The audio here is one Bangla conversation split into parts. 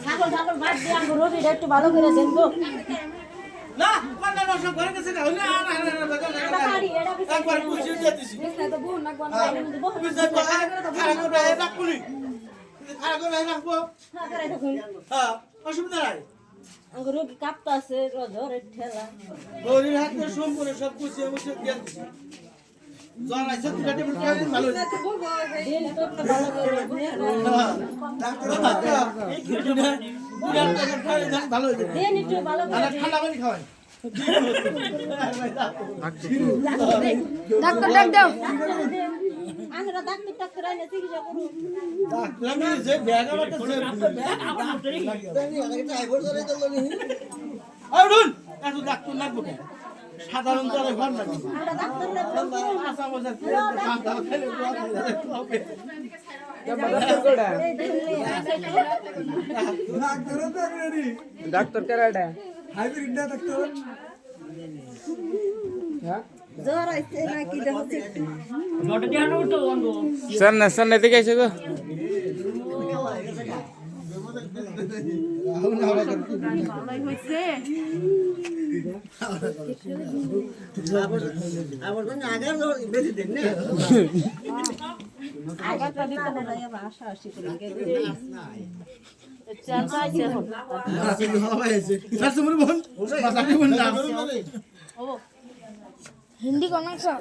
ছাগল বাদ দিয়ে আঙ্গুর রবিটা একটু ভালো করে দেন তো। না কোন না সব ঘরে গেছে না হইলে একবার পুষি দিয়ে দিছি না তো বহু না কোন বুঝতে পারছ খারাপ করে রাখবি খারাপ করে রাখবো হ্যাঁ করে দেখুন। হ্যাঁ অসুবিধা নাই আঙ্গুর রবি কাঁপতা আছে জ্বরের ঠেলা। গরির হাতে সম্পূর্ণ সব পুষিয়ে মুছিয়ে দিয়ে দিছি জ্বর আছে দুটা টেবিল খেয়ে ভালো হয়েছে দিন তো একটা ভালো করে ভালো হয়েছে দিন একটু ভালো করে ঠান্ডা পানি খাওয়াই ডাক্তার ডাক দাও। আমরা ডাক্তার আইনা চিকিৎসা করুন। আমি যে ব্যাগ আমার কাছে আউন এত ডাক্তার লাগবে কেন সাধারণ জ্বরে ঘর লাগে আমরা ডাক্তার না আশা মজা কাম দাও খেলে হবে ডাক্তার কেরাডা হাইব্রিড না ডাক্তার হ্যাঁ জ্বর আইছে নাকি দেখো সামনে সামনে দিকে এসে গো ভালোই হইছে। আগাটা দিতে না আমরা আশা আশি করে চাচা আইছে এখন। हिंदी कौन सा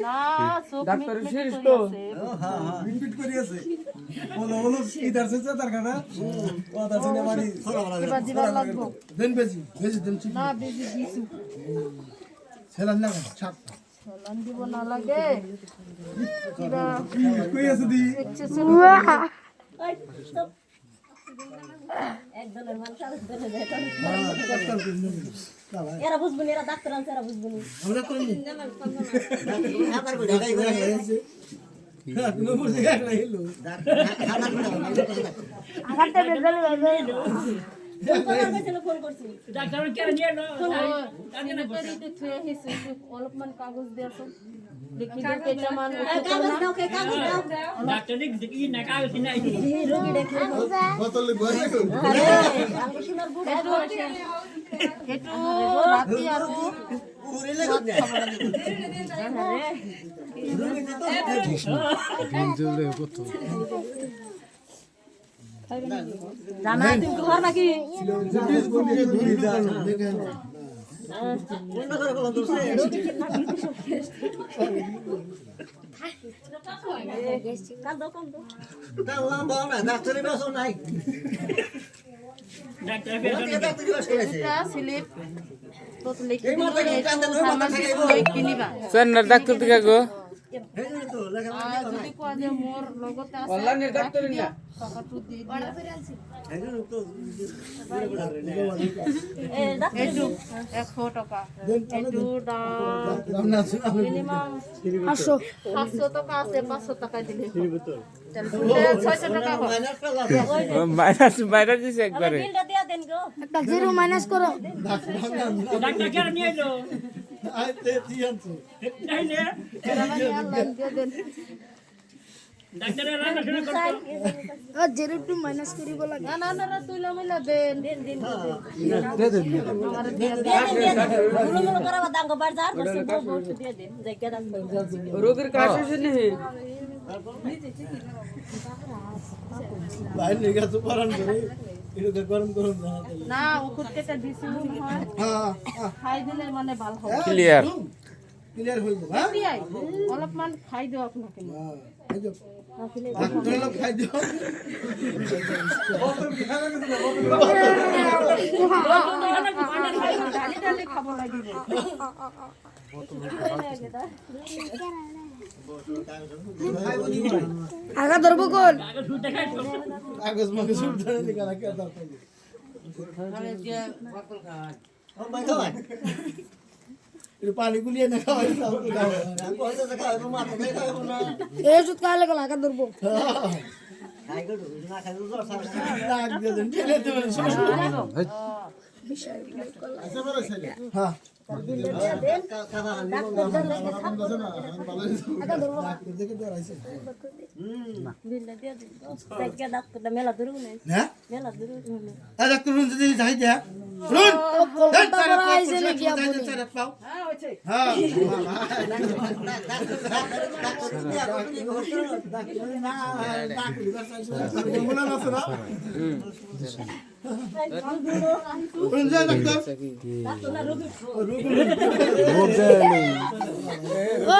না চোখ ডাক্তার মিটমিট শেষ করে তো আছে। এবার দিবার লাগবো না বেশি দিছু সালান দিব না লাগে কিবা একদলের মানুষ আরেকজনের এরা বুঝবেন এরা ডাক্তার আনছে এরা বুঝবেন ফোন করছি অলপমান কাগজ দিয়ে দেখি কেটা মান কাগজ দাও কে কাগজ দাও ডাক্তার দেখি না কাগজ নাই রোগী দেখে বোতল ভরে আরে আঙ্গুর সোনার বুড়া একটু রাতি আর পুরে লাগে জানা তুমি ঘর নাকি স্যার ডাক্তার দিকে গো যদি কোয়া যে মোর লগতে আছে অনলাইনে ডাক্তার না টাকা তো দিয়ে একটু 100 টাকা একটু দাম মিনিমাম 500 টাকা আছে 500 টাকা দিলে তাহলে 600 টাকা হয় মাইনাস মাইনাস দিছে একবারে বিলটা দিয়া দেন গো একটা জিরো মাইনাস করো ডাক্তার কেন নিয়ে এলো আইতে দিয়ানছো নাই নে আল্লাহ দিয়ে দেন ডাক্তারের রান্না শুরু করতে ও জিরো টু মাইনাস করিব লাগে না না না তুইলা মিলা দেন দেন দেন দে দে আমারে দিয়ে দেন গুলো গুলো করাবা দাঙ্গ বার যার বসে ভোট দিয়ে দেন জায়গা দান রোগীর কাছে শুনে বাইরে নিয়ে গেছে পরান করে এটা গরম গরম না ওষুধ কেটে দিছি হয় খাই দিলে মানে ভালো হবে ক্লিয়ার ক্লিয়ার হইল হ্যাঁ পিয়াই অলপমান খাই দাও আপনাকে খাই দাও ডাক্তার খাই দাও ডালি ডালি খাবো লাগিবে আগা ধরবো কোন কাগজ মাগজ ধরে দিকে রাখা দাও এটা পানি গুলিয়ে না খাওয়াই দাও এই ওষুধ খাইলে কোন আগা ধরবো লাগ দেন ঠেলে দেবেন সমস্যা হ্যাঁ মেলা ধরবো না হ্যাঁ মেলা ধরবো ডাক্তার যদি যাই দেয়া রুন কলকাতা বড় আইছে নাকি আপনি পাও হ্যাঁ ডাক্তার ও